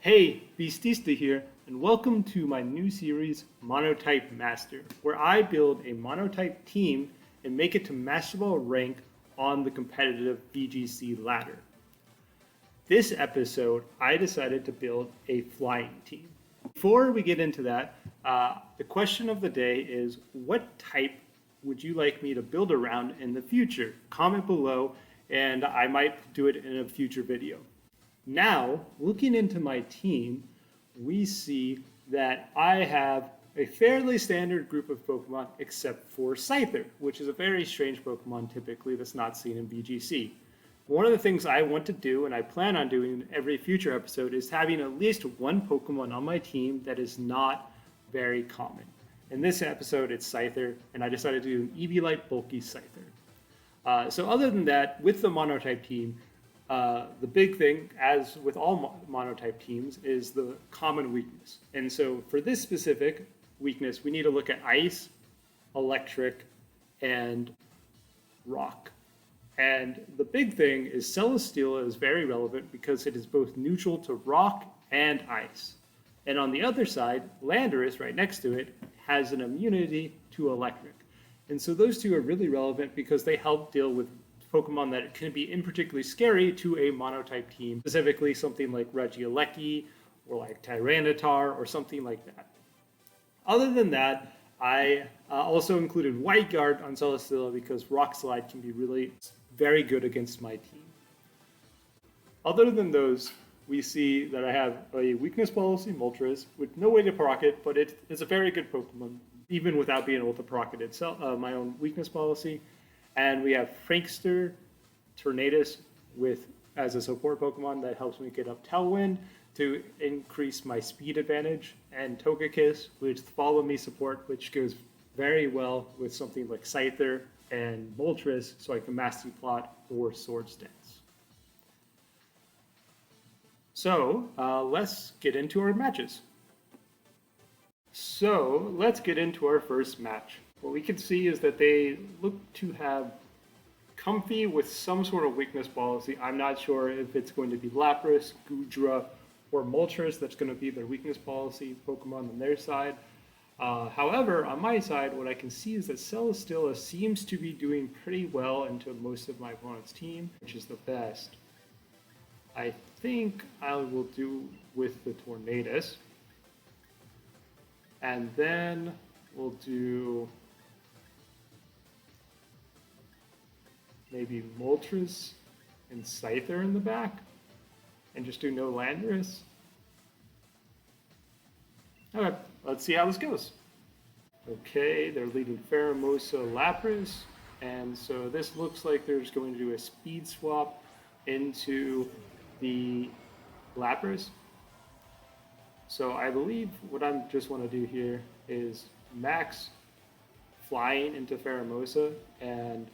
Hey, Beastista here, and welcome to my new series, Monotype Master, where I build a monotype team and make it to Master Ball rank on the competitive VGC ladder. This episode, I decided to build a flying team. Before we get into that, the question of the day is, what type would you like me to build around in the future? Comment below, and I might do it in a future video. Now, looking into my team, we see that I have a fairly standard group of Pokemon except for Scyther, which is a very strange Pokemon typically that's not seen in VGC. One of the things I want to do, and I plan on doing in every future episode, is having at least one Pokemon on my team that is not very common. In this episode, it's Scyther, and I decided to do an Eviolite bulky Scyther. So other than that, with the monotype team, the big thing, as with all monotype teams, is the common weakness. And so for this specific weakness, we need to look at ice, electric, and rock. And the big thing is Celesteela is very relevant because it is both neutral to rock and ice. And on the other side, Landorus, right next to it, has an immunity to electric. And so those two are really relevant because they help deal with Pokemon that can be in particularly scary to a monotype team, specifically something like Regieleki or like Tyranitar or something like that. Other than that, I also included White Guard on Celesteela because Rock Slide can be really very good against my team. Other than those, we see that I have a weakness policy, Moltres, with no way to proc it, but it is a very good Pokemon, even without being able to proc it itself, my own weakness policy. And we have Frankster, Tornadus as a support Pokemon that helps me get up Tailwind to increase my speed advantage, and Togekiss with Follow Me support, which goes very well with something like Scyther and Moltres, so I can Mastery Plot or Swords Dance. So let's get into our matches. So let's get into our first match. What we can see is that they look to have Comfey with some sort of weakness policy. I'm not sure if it's going to be Lapras, Goodra, or Moltres that's going to be their weakness policy Pokemon on their side. However, on my side, what I can see is that Celesteela seems to be doing pretty well into most of my opponent's team, which is the best. I think I will do with the Tornadus. And then we'll do maybe Moltres and Scyther in the back, and just do no Landorus. Okay, let's see how this goes. Okay, they're leading Pheromosa Lapras, and so this looks like they're just going to do a speed swap into the Lapras. So I believe what I just want to do here is max flying into Pheromosa and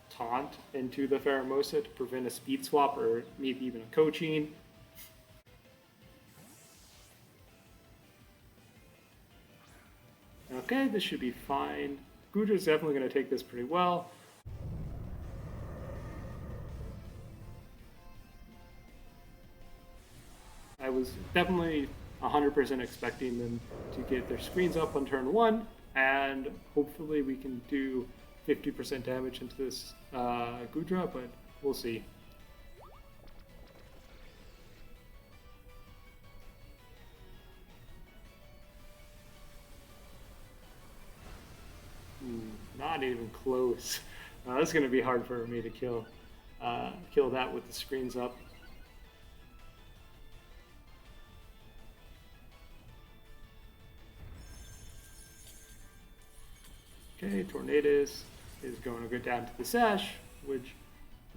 taunt into the Pheromosa to prevent a speed swap or maybe even a coaching. Okay, this should be fine. Goodra's definitely going to take this pretty well. I was definitely 100% expecting them to get their screens up on turn 1, and hopefully we can do 50% damage into this Goodra, but we'll see. Not even close. That's going to be hard for me to kill that with the screens up. Okay, Tornadus is going to go down to the Sash, which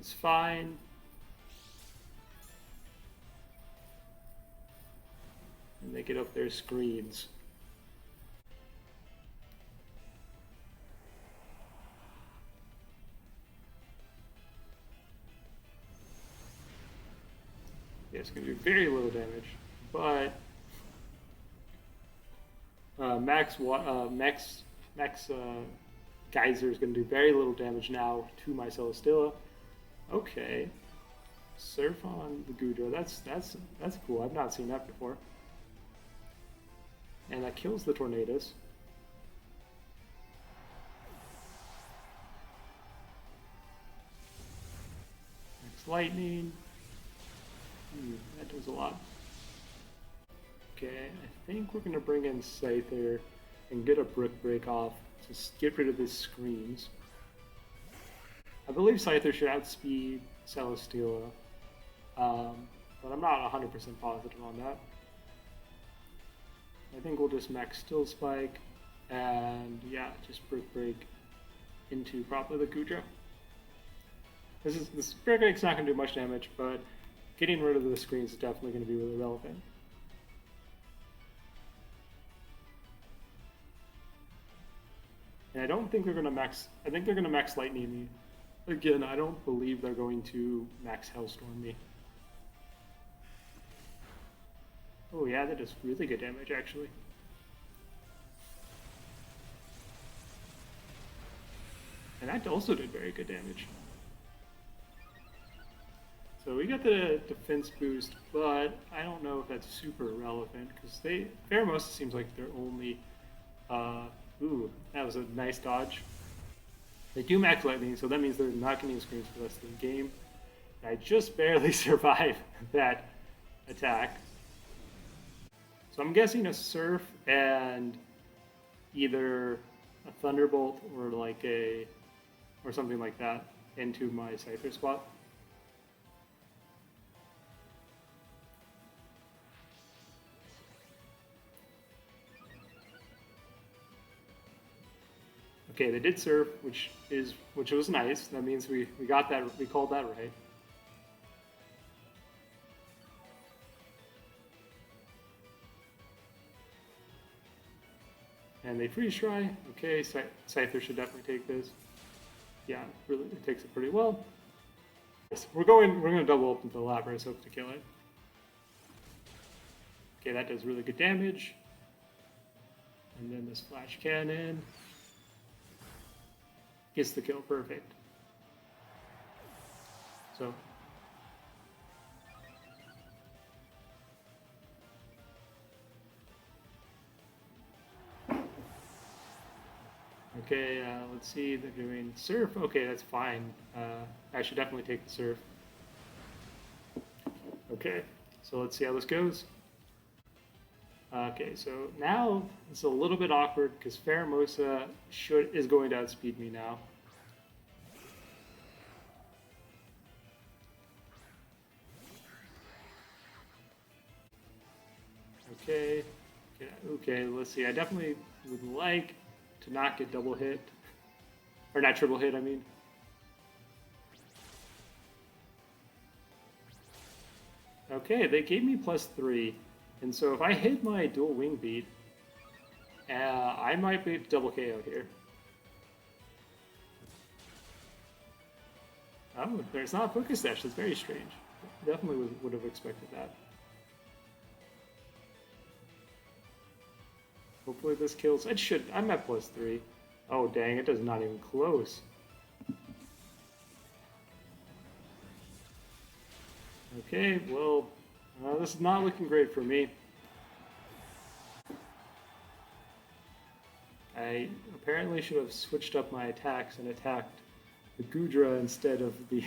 is fine. And they get up their screens. Yeah, it's going to do very little damage, but Max Geyser is going to do very little damage now to my Celesteela. Okay, Surf on the Gudra. That's cool. I've not seen that before. And that kills the Tornadus. Next lightning. That does a lot. Okay, I think we're gonna bring in Scyther and get a Brick Break off to get rid of these screens. I believe Scyther should outspeed Celesteela, but I'm not 100% positive on that. I think we'll just max Still Spike and yeah, just Brick Break into probably the Gudra. This Brick Break's not going to do much damage, but getting rid of the screens is definitely going to be really relevant. And I don't think they're going to max. I think they're going to max Lightning me. Again, I don't believe they're going to max Hellstorm me. Oh yeah, that does really good damage actually. And that also did very good damage. So we got the defense boost, but I don't know if that's super relevant because Pheromosa seems like they're only. Ooh, that was a nice dodge. They do max lightning, so that means they're not getting screens for the rest of the game. I just barely survived that attack. So I'm guessing a Surf and either a Thunderbolt or something like that into my Scyther spot. Okay, they did Surf, which was nice. That means we got that, we called that right. And they freeze try. Okay, Scyther should definitely take this. Yeah, really, it takes it pretty well. Yes, we're gonna double up into the Lapras, hope to kill it. Okay, that does really good damage. And then this Flash Cannon gets the kill, perfect. So okay, let's see, they're doing Surf. Okay, that's fine. I should definitely take the Surf. Okay, so let's see how this goes. Okay, so now it's a little bit awkward because Pheromosa is going to outspeed me now. Okay, okay, let's see. I definitely would like to not get double hit. Or not triple hit, I mean. Okay, they gave me +3. And so if I hit my dual wing beat, I might be double KO here. Oh, there's not a Focus Dash. That's very strange. Definitely would have expected that. Hopefully this kills. It should. I'm at +3. Oh dang! It does not even close. Okay, well, this is not looking great for me. I apparently should have switched up my attacks and attacked the Gudra instead of the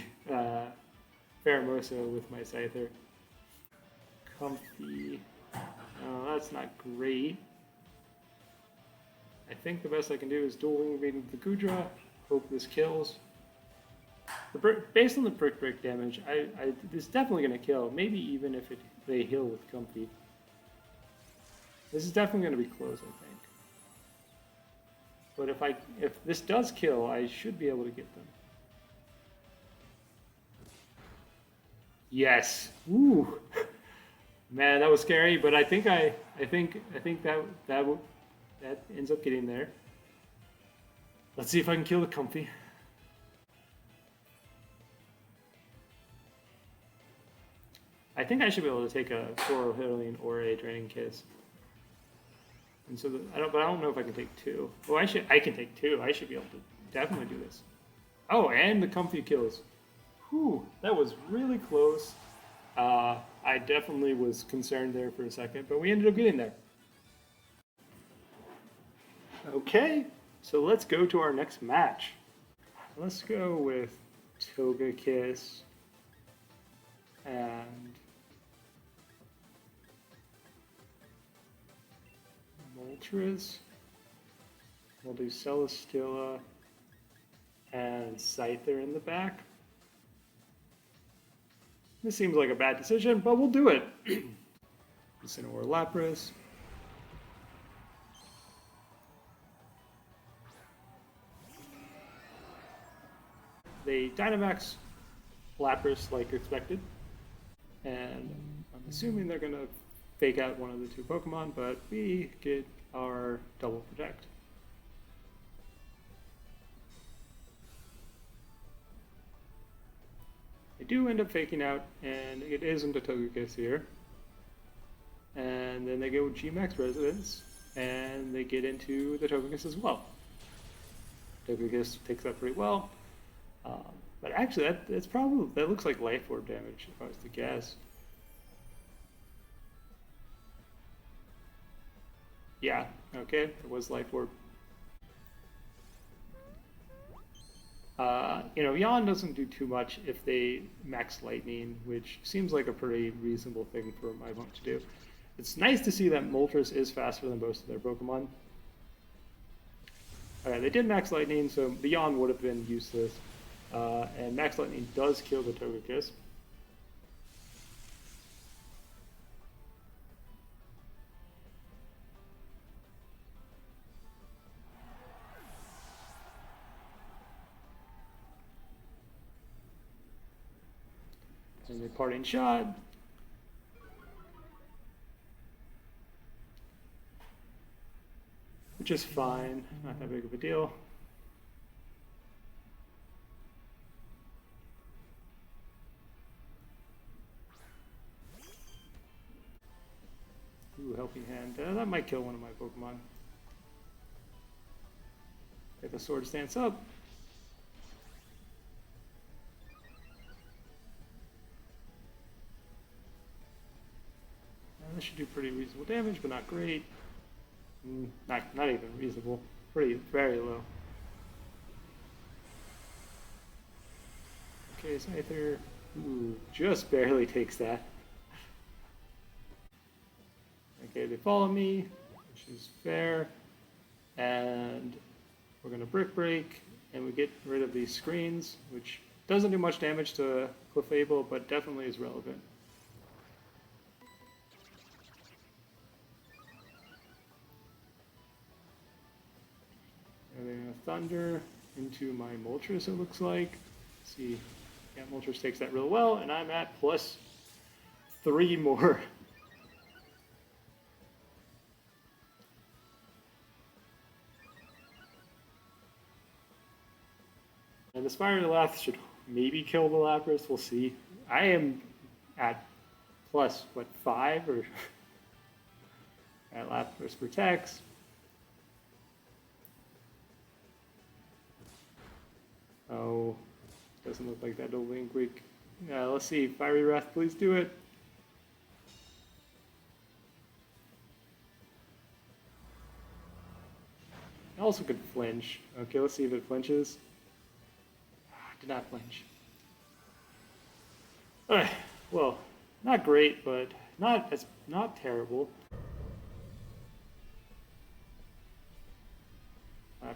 Pheromosa with my Scyther. Comfy. Oh, that's not great. I think the best I can do is dual wing beat the Gudra. Hope this kills. Based on the Brick Break damage, this is definitely going to kill. Maybe even if they heal with Comfy. This is definitely going to be close, I think. But if this does kill, I should be able to get them. Yes. Ooh. Man, that was scary. But I think that ends up getting there. Let's see if I can kill the Comfy. I think I should be able to take a Coral Healing or a Draining Kiss. And so I don't know if I can take 2. Oh, I can take 2. I should be able to definitely do this. Oh, and the Comfy kills. Whew, that was really close. I definitely was concerned there for a second, but we ended up getting there. Okay, so let's go to our next match. Let's go with Togekiss and Moltres. We'll do Celesteela and Scyther in the back. This seems like a bad decision, but we'll do it. Incineroar Lapras. They Dynamax Lapras like expected. And I'm assuming they're going to fake out one of the two Pokemon, but we get our double protect. They do end up faking out, and it isn't a Togekiss here. And then they go with G-Max Resonance, and they get into the Togekiss as well. Togekiss takes that pretty well. But actually, that looks like Life Orb damage, if I was to guess. Yeah, okay, it was Life Orb. Yawn doesn't do too much if they max Lightning, which seems like a pretty reasonable thing for my opponent to do. It's nice to see that Moltres is faster than most of their Pokemon. Alright, they did max Lightning, so the Yawn would have been useless. And Max Lightning does kill the Togekiss. And the parting shot. Which is fine, not that big of a deal. Ooh, Helping Hand. That might kill one of my Pokemon. Get the Swords Dance up. This should do pretty reasonable damage, but not great. Not even reasonable. Very low. Okay, Scyther. Ooh, just barely takes that. Okay, they follow me, which is fair. And we're going to Brick Break, and we get rid of these screens, which doesn't do much damage to Clefable, but definitely is relevant. And then Thunder into my Moltres, it looks like. Let's see, yeah, Moltres takes that real well, and I'm at +3 more. And this Fiery Lath should maybe kill the Lapras, we'll see. I am at +5 or at Lapras protects. Oh, doesn't look like that'll link weak. Let's see, Fiery Wrath, please do it. It also could flinch. Okay, let's see if it flinches. Did not flinch. Alright, well, not great, but not terrible.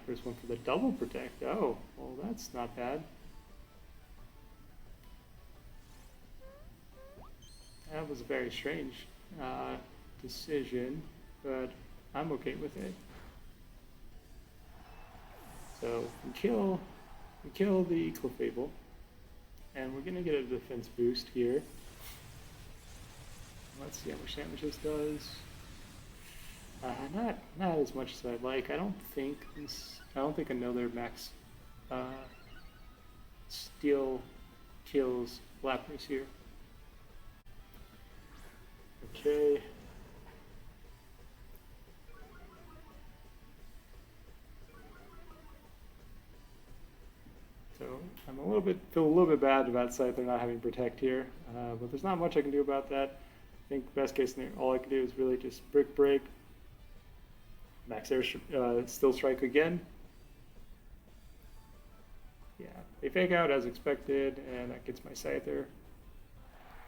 First one for the double protect. Oh, well, that's not bad. That was a very strange decision, but I'm okay with it. So we kill the Clefable, and we're gonna get a defense boost here. Let's see how much damage this does. Not as much as I'd like. I don't think another max Steel kills Lapras here. Okay. So I'm a little feel a little bit bad about Scyther not having Protect here, but there's not much I can do about that. I think best case scenario, all I can do is really just Brick Break, Max Air, Still Strike again. Yeah, they fake out as expected, and that gets my Scyther.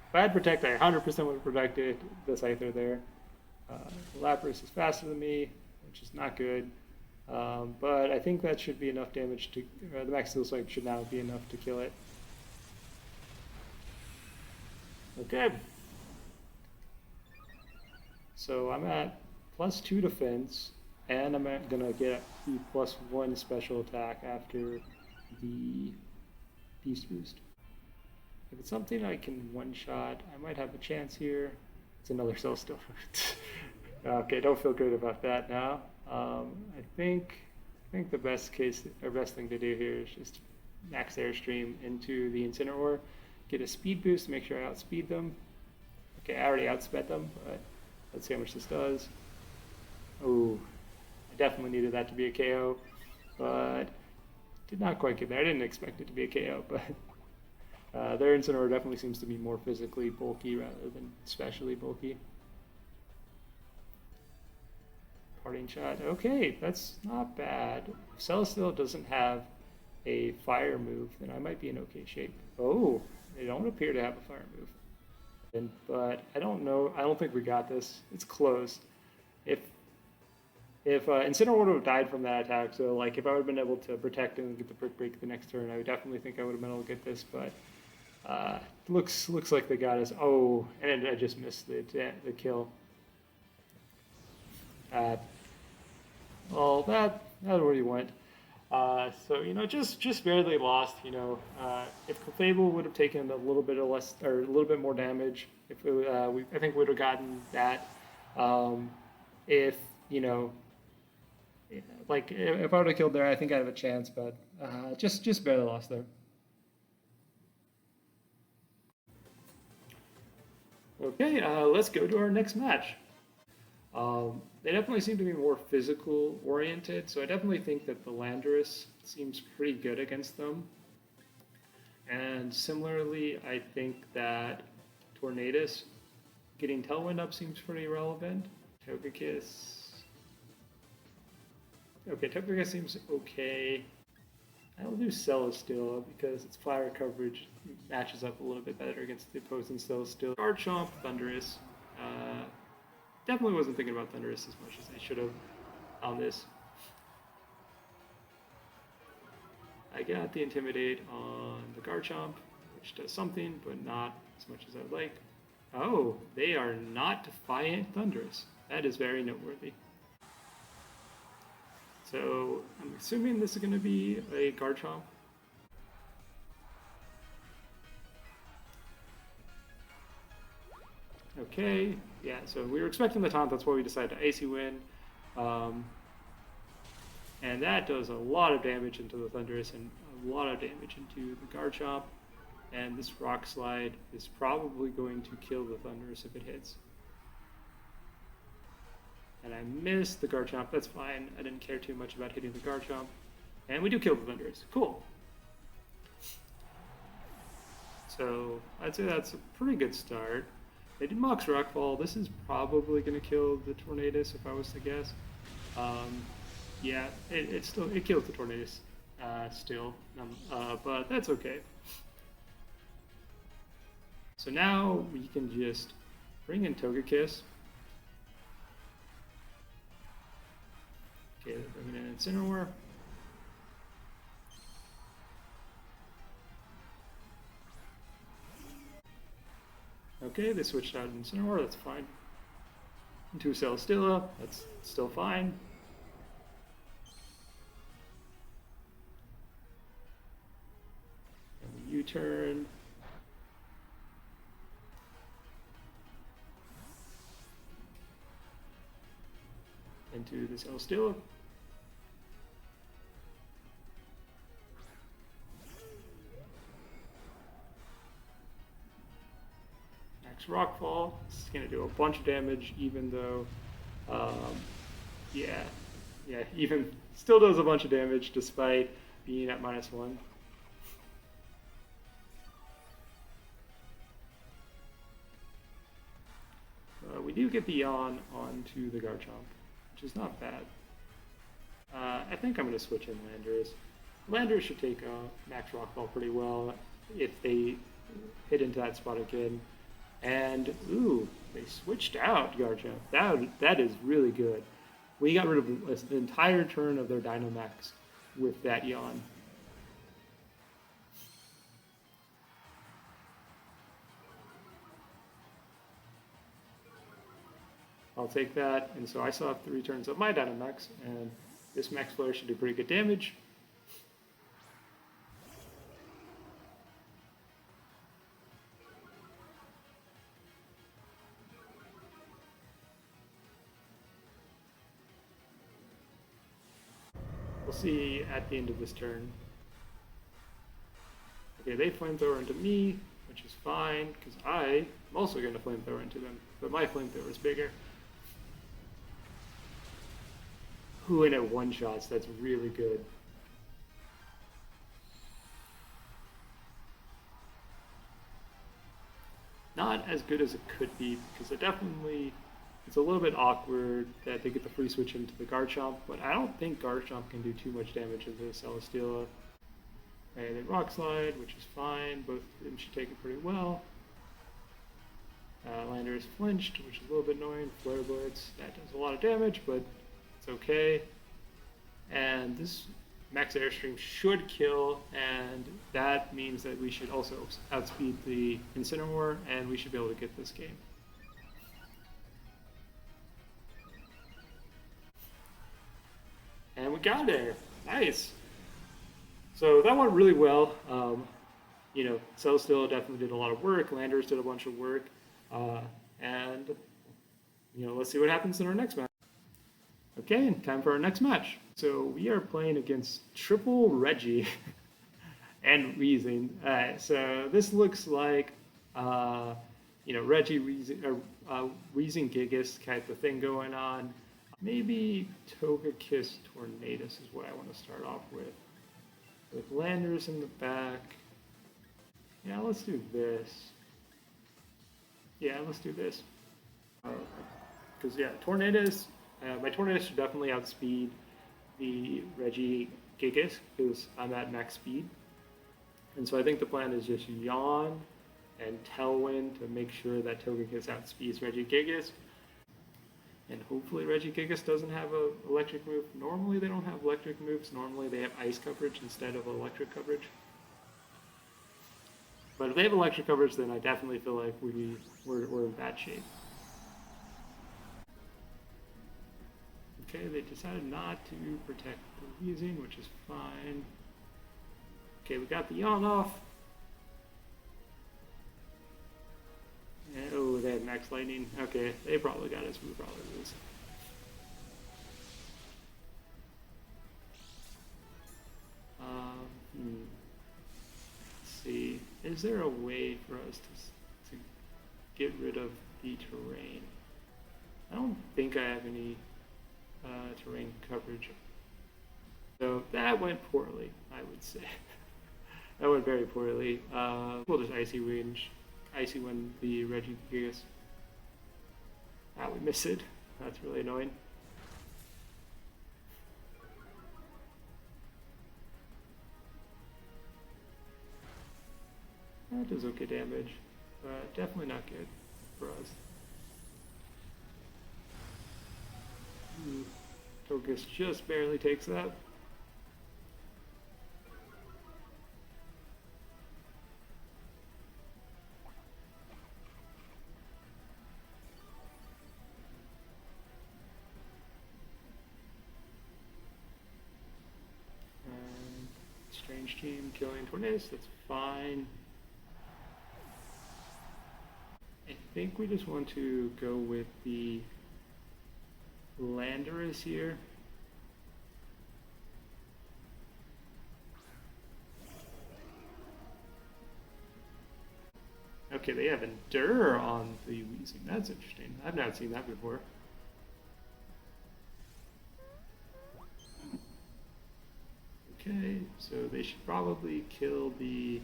If I had Protect, I 100% would have protected the Scyther there. Lapras is faster than me, which is not good. But I think that should be enough damage to, the Max Steel Strike should now be enough to kill it. Okay. So I'm at +2 defense, and I'm gonna get the +1 special attack after the Beast Boost. If it's something I can one-shot, I might have a chance here. It's another Celestial. Okay, don't feel good about that now. I think the best thing to do here is just Max Airstream into the Incineroar, get a speed boost to make sure I outspeed them. Okay, I already outsped them, but let's see how much this does. Oh, I definitely needed that to be a KO, but did not quite get there. I didn't expect it to be a KO, but their Incineroar definitely seems to be more physically bulky rather than especially bulky. Parting shot. Okay, that's not bad. If Celesteela doesn't have a fire move, then I might be in okay shape. Oh, they don't appear to have a fire move. But I don't know. I don't think we got this. It's close. If Incineroar would have died from that attack, so like if I would have been able to protect and get the Brick Break the next turn, I would definitely think I would have been able to get this. But looks like they got us. Oh, and I just missed the kill. Well, that already went. So you know, just barely lost. You know, if Clefable would have taken a little bit less or a little bit more damage, if I think we would have gotten that. If you know, like if I would have killed there, I think I have a chance, but just barely lost there. Okay, let's go to our next match. They definitely seem to be more physical oriented, so I definitely think that the Landorus seems pretty good against them. And similarly, I think that Tornadus getting Tailwind up seems pretty relevant. Togekiss. Okay, Togekiss seems okay. I'll do Celesteela because its fire coverage matches up a little bit better against the opposing Celesteela. Garchomp, Thundurus. Definitely wasn't thinking about Thundurus as much as I should have on this. I got the Intimidate on the Garchomp, which does something, but not as much as I'd like. Oh, they are not Defiant Thundurus. That is very noteworthy. So I'm assuming this is going to be a Garchomp. Okay, yeah, so we were expecting the taunt, that's why we decided to Icy Wind. And that does a lot of damage into the Thundurus and a lot of damage into the Garchomp. And this Rock Slide is probably going to kill the Thundurus if it hits. And I missed the Garchomp, that's fine. I didn't care too much about hitting the Garchomp. And we do kill the Thundurus, cool. So I'd say that's a pretty good start. They did Mox Rockfall. This is probably going to kill the Tornadus if I was to guess. Yeah, it kills the Tornadus still, but that's okay. So now we can just bring in Togekiss. Okay, they're bringing in Incineroar. Okay, they switched out Incineroar, that's fine. Into Celesteela, that's still fine. And U-turn. Into the Celesteela. Rockfall. This is going to do a bunch of damage, even though, yeah, even still does a bunch of damage despite being at -1. do get the Yawn onto the Garchomp, which is not bad. I think I'm going to switch in Landers. Landers should take Max Rock Ball pretty well if they hit into that spot again. And, ooh, they switched out Garchomp. That is really good. We got rid of an entire turn of their Dynamax with that Yawn. I'll take that, and so I still have 3 turns of my Dynamax, and this Max Flare should do pretty good damage. We'll see at the end of this turn. Okay, they Flamethrower into me, which is fine, because I'm also going to Flamethrower into them, but my Flamethrower is bigger. Ooh, and at one-shots, that's really good. Not as good as it could be, because it's a little bit awkward that they get the free switch into the Garchomp, but I don't think Garchomp can do too much damage into Celesteela. And then Rock Slide, which is fine, both of them should take it pretty well. Landers flinched, which is a little bit annoying. Flare Blitz, that does a lot of damage, but it's okay. And this Max Airstream should kill, and that means that we should also outspeed the Incineroar, and we should be able to get this game. And we got there. Nice. So that went really well. You know, Celesteela definitely did a lot of work. Landers did a bunch of work. And, you know, let's see what happens in our next match. Okay, time for our next match. So we are playing against Triple Reggie and Weezing. So this looks like, you know, Reggie, Weezing Gigas type of thing going on. Maybe Togekiss Tornadus is what I want to start off with. With Landers in the back. Yeah, let's do this. Yeah, let's do this. Because, yeah, Tornadus, my Tornadus should definitely outspeed the Reggie Gigas, because I'm at max speed. And so I think the plan is just Yawn and Tailwind to make sure that Togekiss outspeeds Reggie Gigas. And hopefully Reggie Gigas doesn't have an electric move. Normally they don't have electric moves. Normally they have ice coverage instead of electric coverage. But if they have electric coverage, then I definitely feel like we're in bad shape. Okay, they decided not to protect the Weezing, which is fine. Okay, we got the Yawn off. And, oh, they had Max Lightning. Okay, they probably got us. We probably lose. Let's see. Is there a way for us to get rid of the terrain? I don't think I have any terrain coverage. So that went poorly, I would say. That went very poorly. We'll just Icy Wind the Reggie Gigas. Ah, we missed it. That's really annoying. That does okay damage, but definitely not good for us. Togekiss just barely takes that. Strange Team killing Tornadus, that's fine. I think we just want to go with the Landorus here. Okay, they have Endure on the Weezing. That's interesting. I've not seen that before. Okay, so they should probably kill the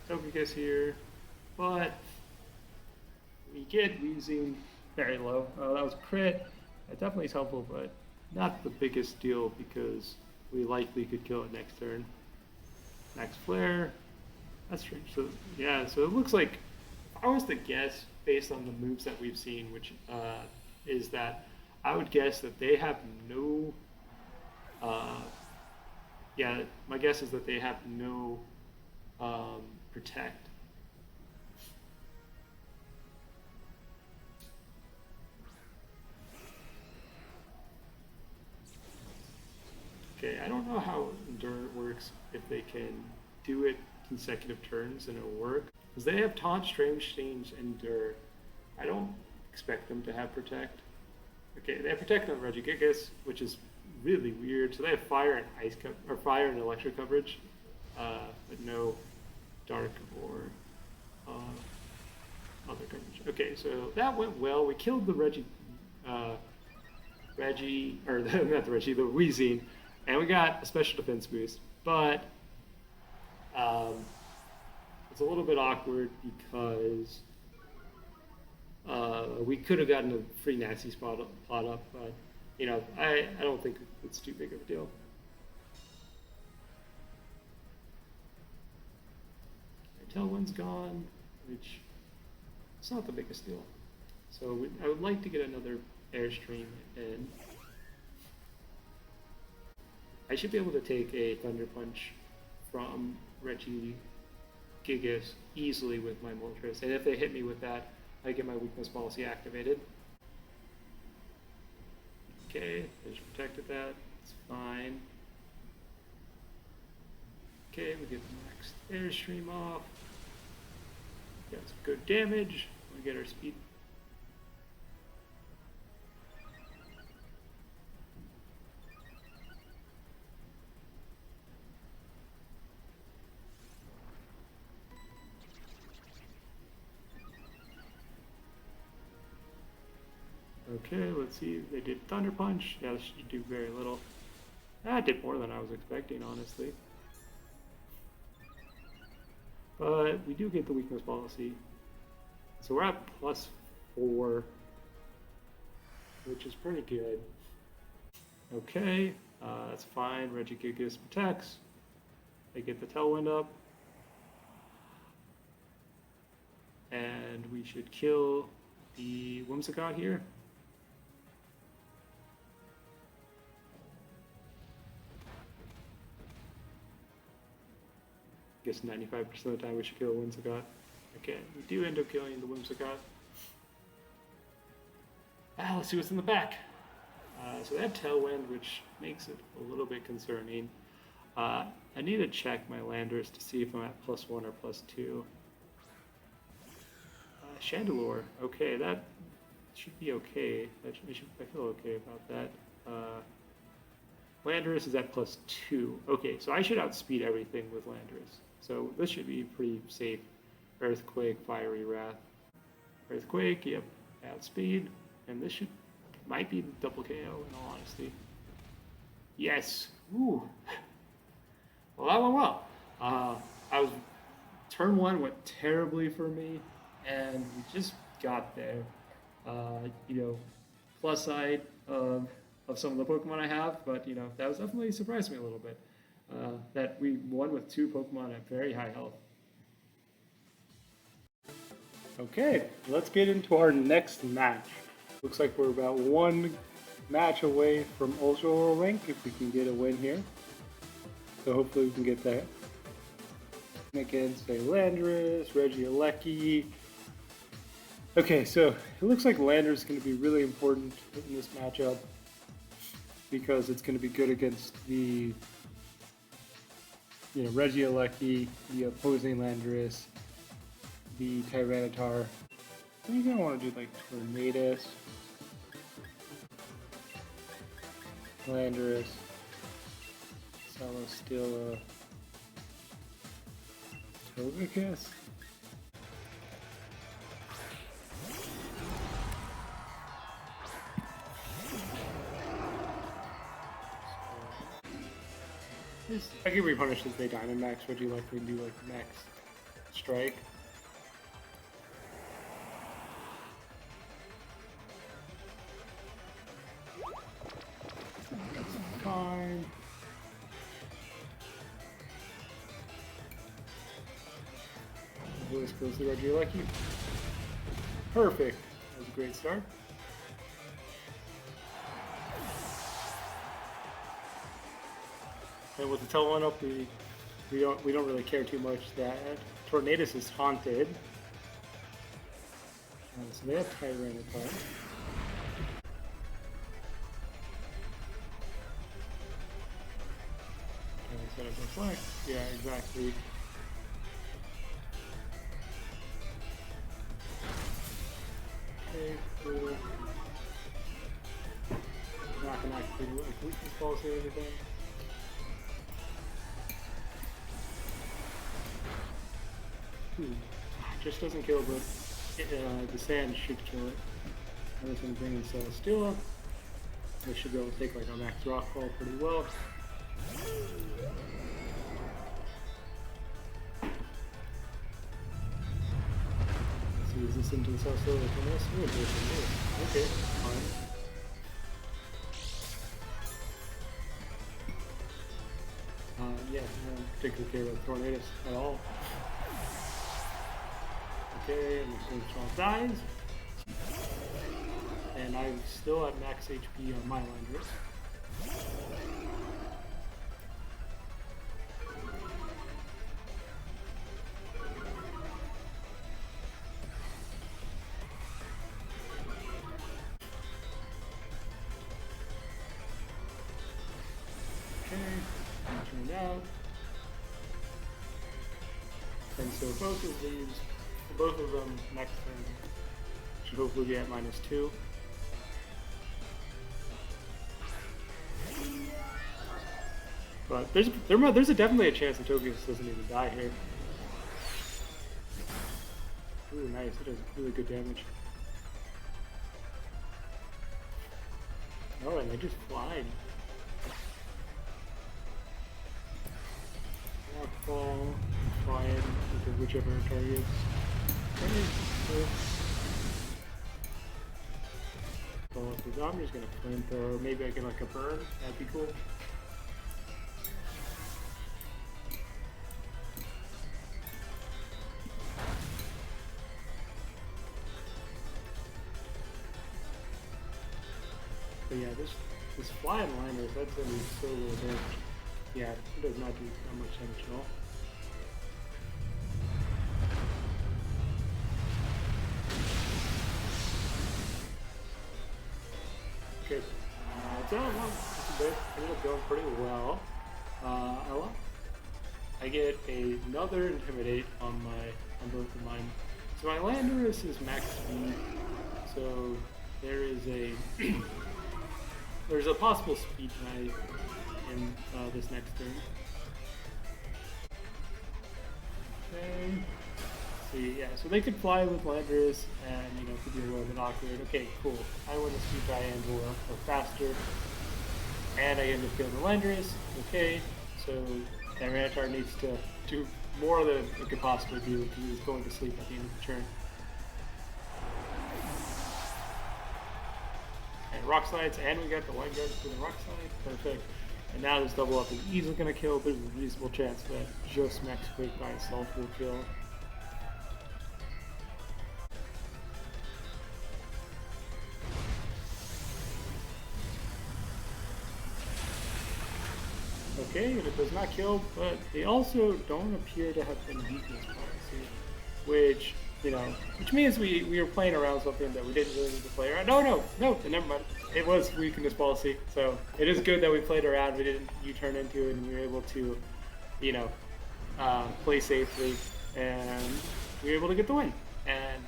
Togekiss here, but We get Weezing very low. That was a crit. That definitely is helpful, but not the biggest deal because we likely could kill it next turn. Max Flare. That's strange. So yeah, so it looks like if I was to guess based on the moves that we've seen, which is that I would guess that they have no. Yeah, my guess is that they have no protect. Okay, I don't know how Endure works, if they can do it consecutive turns and it'll work. Because they have Taunt, Strange Change, Endure. I don't expect them to have Protect. Okay, they have Protect on Regigigas, which is really weird. So they have Fire and Ice or Fire and Electric coverage, but no Dark or other coverage. Okay, so that went well. We killed the Reggie, or not the Reggie, the Weezing. And we got a special defense boost, but it's a little bit awkward because we could have gotten a free Nasty plot up, but you know, I don't think it's too big of a deal. Our Tailwind's gone, which it's not the biggest deal. So I would like to get another Airstream in. I should be able to take a Thunder Punch from Regigigas easily with my Moltres, and if they hit me with that, I get my weakness policy activated. Okay, I just protected that, it's fine. Okay, we get the next Airstream off. Got some good damage, we get our speed. Okay, let's see. They did Thunder Punch. Yeah, this should do very little. That did more than I was expecting, honestly. But we do get the weakness policy. So we're at +4, which is pretty good. Okay, that's fine. Regigigas protects. They get the Tailwind up. And we should kill the Whimsicott here. I guess 95% of the time we should kill Whimsicott. Okay, we do end up killing the Whimsicott. Let's see what's in the back. So they have Tailwind, which makes it a little bit concerning. I need to check my Landers to see if I'm at +1 or +2. Chandelure, okay, that should be okay. I feel okay about that. Landorus is at +2. Okay, so I should outspeed everything with Landorus. So this should be pretty safe. Earthquake, Fiery Wrath. Earthquake, yep, outspeed. And this might be double KO in all honesty. Yes, ooh. Well, that went well. Turn 1 went terribly for me, and we just got there. You know, plus side of some of the Pokemon I have, but you know, that was definitely surprised me a little bit. That we won with 2 Pokemon at very high health. Okay, let's get into our next match. Looks like we're about 1 match away from Ultra Oral Rank if we can get a win here. So hopefully we can get that. Against a Landorus, Regieleki. Okay, so it looks like Landorus is going to be really important in this matchup because it's going to be good against the Regieleki, the opposing Landorus, the Tyranitar. I think I want to do like Tornadus, Landorus, Celesteela, Togekiss. I can repunish if they Dynamax. Would you like me to do like Max Strike? this kills the Regieleki. Perfect. That was a great start. And with the tail one up, we don't really care too much that Tornadus is haunted. So they have Tyranitar. Set up reflect. Yeah, exactly. Okay, cool. Not gonna activate like weakness policy or anything. Just doesn't kill, but the sand should kill it. I'm just gonna bring in Celesteela. I should be able to take like a max rockfall pretty well. Let's use this into the Celesteela from this. We're gonna do it from this. Okay, fine. Yeah, I don't particularly care about Tornadus at all. Okay, and the Strong dies. And I'm still at max HP on my Landorus. Okay, turned out. And so both of these, both of them next turn should hopefully be at -2. But there's definitely a chance that Togekiss doesn't even die here. Ooh, nice. It does really good damage. Oh, and they just fly. Rockfall, fly in into whichever target. Well, if the zombie's gonna flamethrower, maybe I can like a burn. That'd be cool. But yeah, this flying liner, that's gonna be so little damage. Yeah, it does not do that much damage at all. Okay, it's not long. It's a bit. Ended up going pretty well. I get another Intimidate on both of mine. So my Landorus is max speed. So there is there's a possible speed tie in this next turn. Okay. See, yeah, so they could fly with Landorus and it could be a little bit awkward. Okay, cool. I win the speed tie and go faster. And I end up killing the Landorus. Okay, so Tyranitar needs to do more than it could possibly do if he was going to sleep at the end of the turn. And Rock Slides, and we got the Line Guard for the Rock Slide. Perfect. And now this double up is easily going to kill. There's a reasonable chance that just Max Quake by itself will kill. Okay, and it does not kill, but they also don't appear to have any weakness policy, which means we were playing around something that we didn't really need to play around. No, never mind. It was weakness policy, so it is good that we played around. We didn't U-turn into it, and we were able to, play safely, and we were able to get the win. And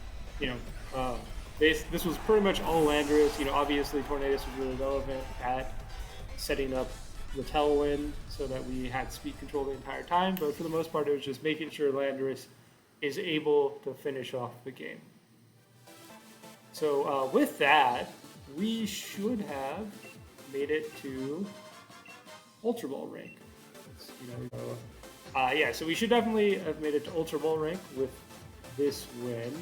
this was pretty much all Landorus. Obviously Tornadus was really relevant at setting up the Tailwind so that we had speed control the entire time, but for the most part it was just making sure Landorus is able to finish off the game. So with that, we should have made it to Ultra Ball rank. So we should definitely have made it to Ultra Ball rank with this win.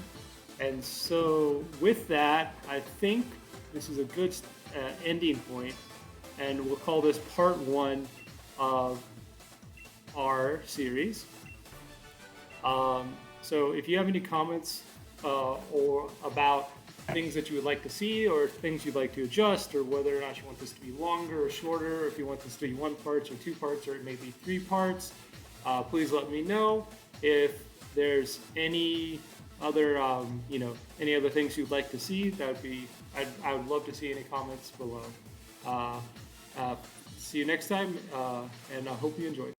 And so with that, I think this is a good ending point, and we'll call this part 1 of our series. So if you have any comments or about things that you would like to see or things you'd like to adjust, or whether or not you want this to be longer or shorter, or if you want this to be 1 part or 2 parts or maybe 3 parts, please let me know. If there's any other any other things you'd like to see, that would be I would love to see any comments below. See you next time, and I hope you enjoyed.